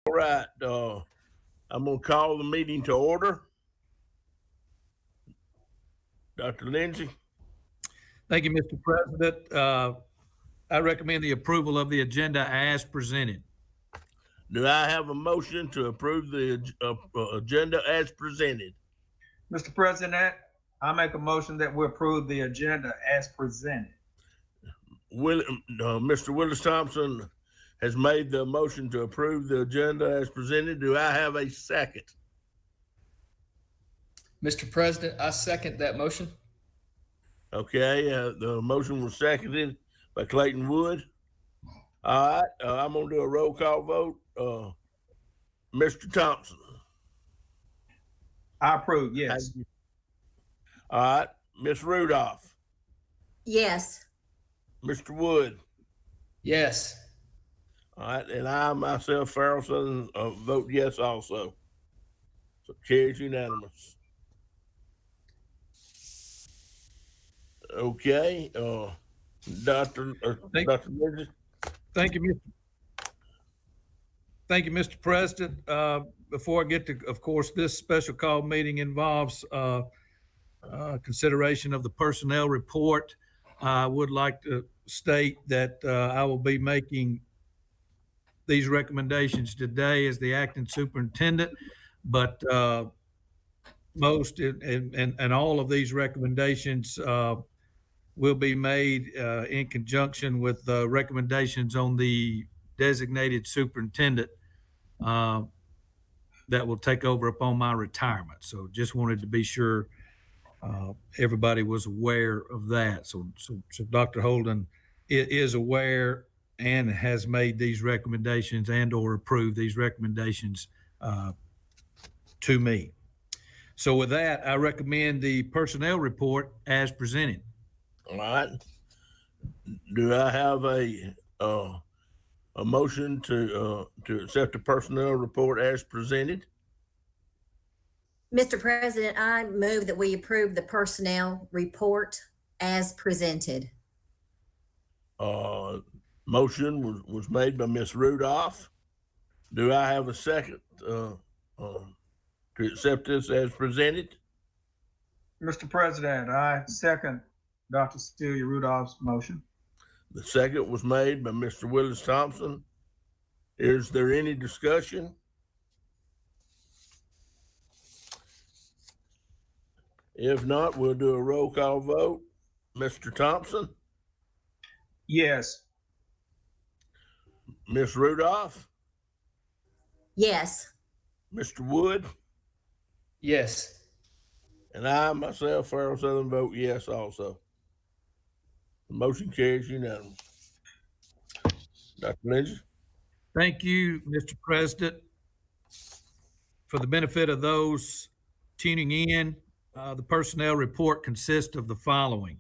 All right, I'm gonna call the meeting to order. Dr. Lindsay, Thank you, Mr. President. I recommend the approval of the agenda as presented. do I have a motion to approve the agenda as presented? Mr. President, I make a motion that we approve the agenda as presented. Mr. Willis Thompson has made the motion to approve the agenda as presented. Do I have a second? Mr. President, I second that motion. Okay, the motion was seconded by Clayton Wood. All right, I'm gonna do a roll call vote. Mr. Thompson. I approve, yes. All right, Ms. Rudolph, Yes. Mr. Wood. Yes. All right, and I myself, Farrell Southern, vote yes also. So carries unanimous. Okay, Dr. Bridges. Thank you, Mr. President. Before I get to, of course, this special call meeting involves consideration of the personnel report. I would like to state that I will be making these recommendations today as the acting superintendent, but most and all of these recommendations will be made in conjunction with the recommendations on the designated superintendent that will take over upon my retirement. So just wanted to be sure everybody was aware of that. So Dr. Holden is aware and has made these recommendations and or approved these recommendations to me. So with that, I recommend the personnel report as presented. All right. Do I have a motion to accept the personnel report as presented? Mr. President, I move that we approve the personnel report as presented. Motion was made by Ms. Rudolph. Do I have a second to accept this as presented? Mr. President, I second Dr. Celia Rudolph's motion. The second was made by Mr. Willis Thompson. Is there any discussion? If not, we'll do a roll call vote. Mr. Thompson? Yes. Ms. Rudolph? Yes. Mr. Wood? Yes. And I myself, Farrell Southern, vote yes also. The motion carries unanimous. Dr. Lindsay? Thank you, Mr. President. For the benefit of those tuning in, the personnel report consists of the following.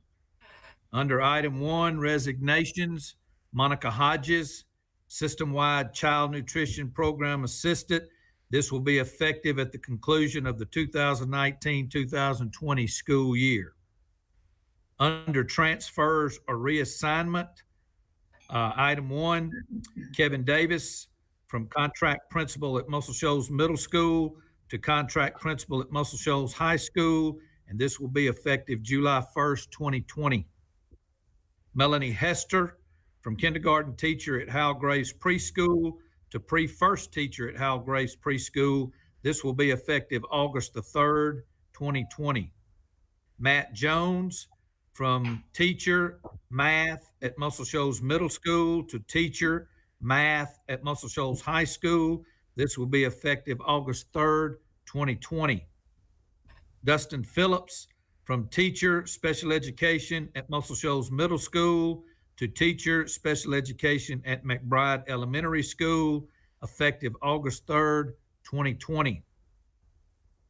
Under item 1, resignations, Monica Hodges, system-wide child nutrition program assistant. This will be effective at the conclusion of the 2019-2020 school year. Under transfers or reassignment, item 1, Kevin Davis from contract principal at Muscle Shoals Middle School to contract principal at Muscle Shoals High School, and this will be effective July 1st, 2020. Melanie Hester from kindergarten teacher at Hal Graves Preschool to pre-first teacher at Hal Graves Preschool. This will be effective August the 3rd, 2020. Matt Jones from teacher math at Muscle Shoals Middle School to teacher math at Muscle Shoals High School. This will be effective August 3rd, 2020. Dustin Phillips from teacher special education at Muscle Shoals Middle School to teacher special education at McBride Elementary School, effective August 3rd, 2020.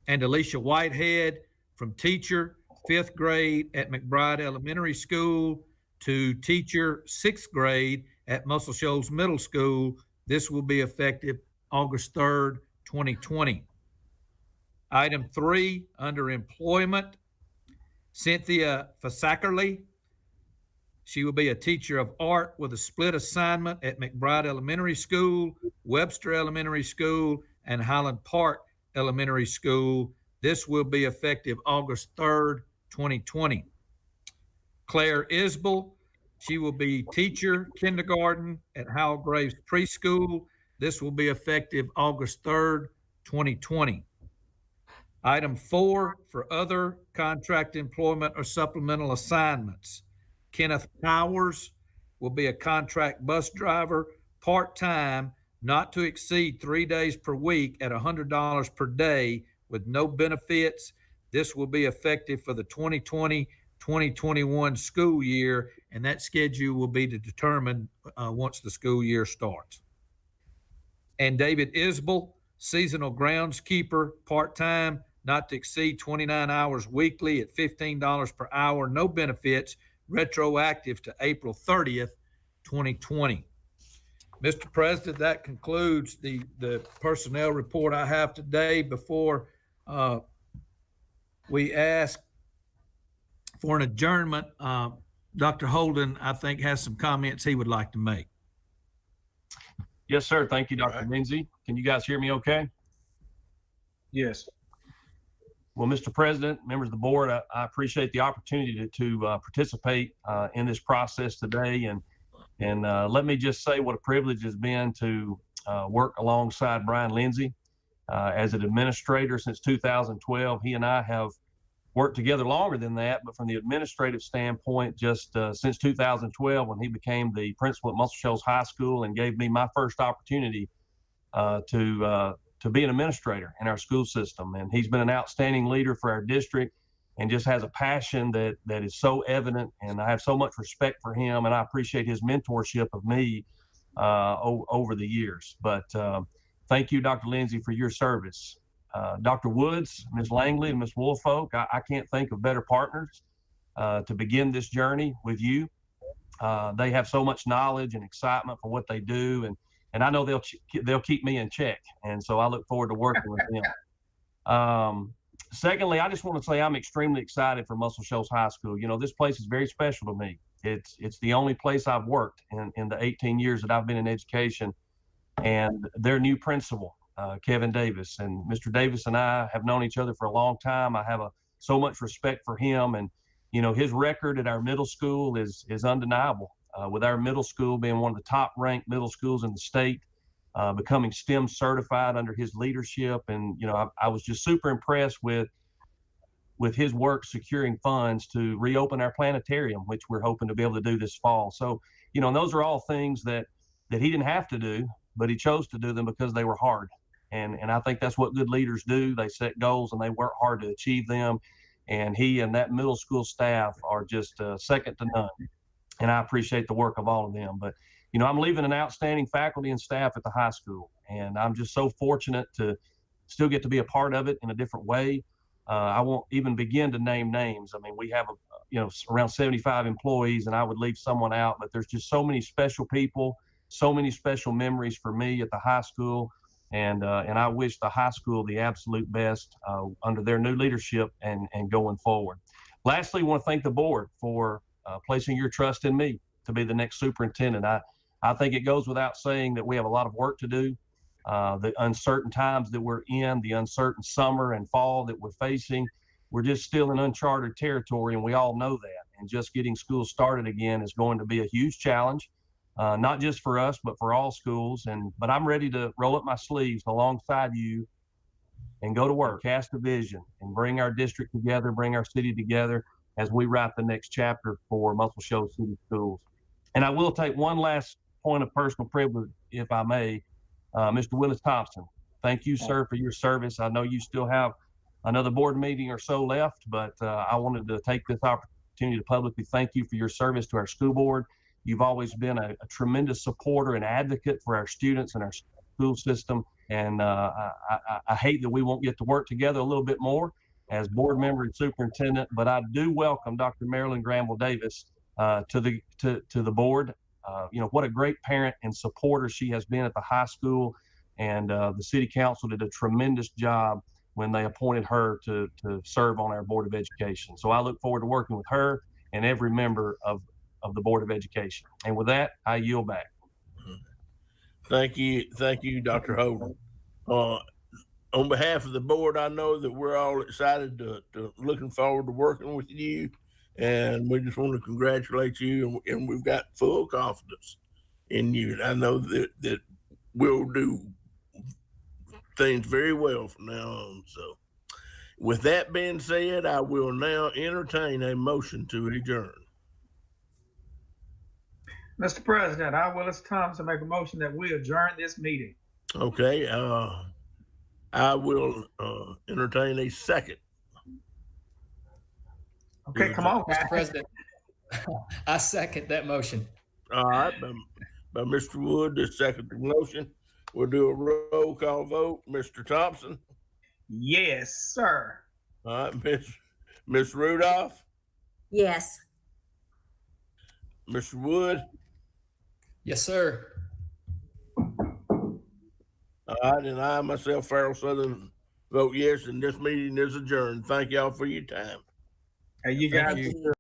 And Alicia Whitehead from teacher 5th grade at McBride Elementary School to teacher 6th grade at Muscle Shoals Middle School. This will be effective August 3rd, 2020. Item 3, under employment, Cynthia Fasackerly She will be a teacher of art with a split assignment at McBride Elementary School, Webster Elementary School, and Highland Park Elementary School. This will be effective August 3rd, 2020. Claire Isbell, she will be teacher kindergarten at Howell Graves Preschool. This will be effective August 3rd, 2020. Item 4, for other contract employment or supplemental assignments. Kenneth Powers will be a contract bus driver, part-time, not to exceed 3 days per week at $100 per day with no benefits. This will be effective for the 2020-2021 school year, and that schedule will be determined once the school year starts. And David Isbell, seasonal groundskeeper, part-time, not to exceed 29 hours weekly at $15 per hour, no benefits, retroactive to April 30th, 2020. Mr. President, that concludes the personnel report I have today. Before we ask for an adjournment, Dr. Holden, I think, has some comments he would like to make. Yes, sir. Thank you, Dr. Right. Lindsay. Can you guys hear me okay? Yes. Well, Mr. President, members of the board, I appreciate the opportunity to participate in this process today. And let me just say what a privilege it's been to work alongside Brian Lindsay as an administrator since 2012. He and I have worked together longer than that, but from the administrative standpoint, just since 2012, when he became the principal at Muscle Shoals High School and gave me my first opportunity to be an administrator in our school system. And he's been an outstanding leader for our district and just has a passion that is so evident. And I have so much respect for him, and I appreciate his mentorship of me over the years. But thank you, Dr. Lindsay, for your service. Dr. Woods, Ms. Langley, and Ms. Woolfolk, I can't think of better partners to begin this journey with you. They have so much knowledge and excitement for what they do, and I know they'll keep me in check. And so I look forward to working with them. Secondly, I just want to say I'm extremely excited for Muscle Shoals High School. You know, this place is very special to me. It's the only place I've worked in the 18 years that I've been in education. And their new principal, Kevin Davis, and Mr. Davis and I have known each other for a long time. I have so much respect for him, and you know, his record at our middle school is undeniable. With our middle school being one of the top ranked middle schools in the state, becoming STEM certified under his leadership. And, you know, I was just super impressed with his work securing funds to reopen our planetarium, which we're hoping to be able to do this fall. So, you know, and those are all things that he didn't have to do, but he chose to do them because they were hard. And I think that's what good leaders do. They set goals and they work hard to achieve them. And he and that middle school staff are just second to none. And I appreciate the work of all of them. But, you know, I'm leaving an outstanding faculty and staff at the high school, and I'm just so fortunate to still get to be a part of it in a different way. I won't even begin to name names. I mean, we have, around 75 employees, and I would leave someone out, but there's just so many special people, so many special memories for me at the high school. And I wish the high school the absolute best under their new leadership and going forward. Lastly, I want to thank the board for placing your trust in me to be the next superintendent. I think it goes without saying that we have a lot of work to do. The uncertain times that we're in, the uncertain summer and fall that we're facing, we're just still in uncharted territory, and we all know that. And just getting schools started again is going to be a huge challenge, not just for us, but for all schools. But I'm ready to roll up my sleeves alongside you and go to work, cast a vision, and bring our district together, bring our city together as we write the next chapter for Muscle Shoals City Schools. And I will take one last point of personal privilege, if I may. Mr. Willis Thompson, thank you, sir, for your service. I know you still have another board meeting or so left, but I wanted to take this opportunity to publicly thank you for your service to our school board. You've always been a tremendous supporter and advocate for our students and our school system. And I hate that we won't get to work together a little bit more as board member and superintendent, but I do welcome Dr. Marilyn Granville Davis to the board. What a great parent and supporter she has been at the high school, and the city council did a tremendous job when they appointed her to serve on our Board of Education. So I look forward to working with her and every member of of the Board of Education. And with that, I yield back. Thank you, Dr. Holden. On behalf of the board, I know that we're all excited to looking forward to working with you, and we just want to congratulate you, and we've got full confidence in you. And I know that we'll do things very well from now on. So with that being said, I will now entertain a motion to adjourn. Mr. President, I, Willis Thompson, make a motion that we adjourn this meeting. Okay, I will entertain a second. Okay, come on, guys. Mr. President, I second that motion. All right, by Mr. Wood, the second motion. We'll do a roll call vote. Mr. Thompson. Yes, sir. All right, Miss Rudolph, Yes. Mr. Wood. Yes, sir. All right, and I myself, Farrell Southern, vote yes, and this meeting is adjourned. Thank y'all for your time. Hey, you Thank guys. you.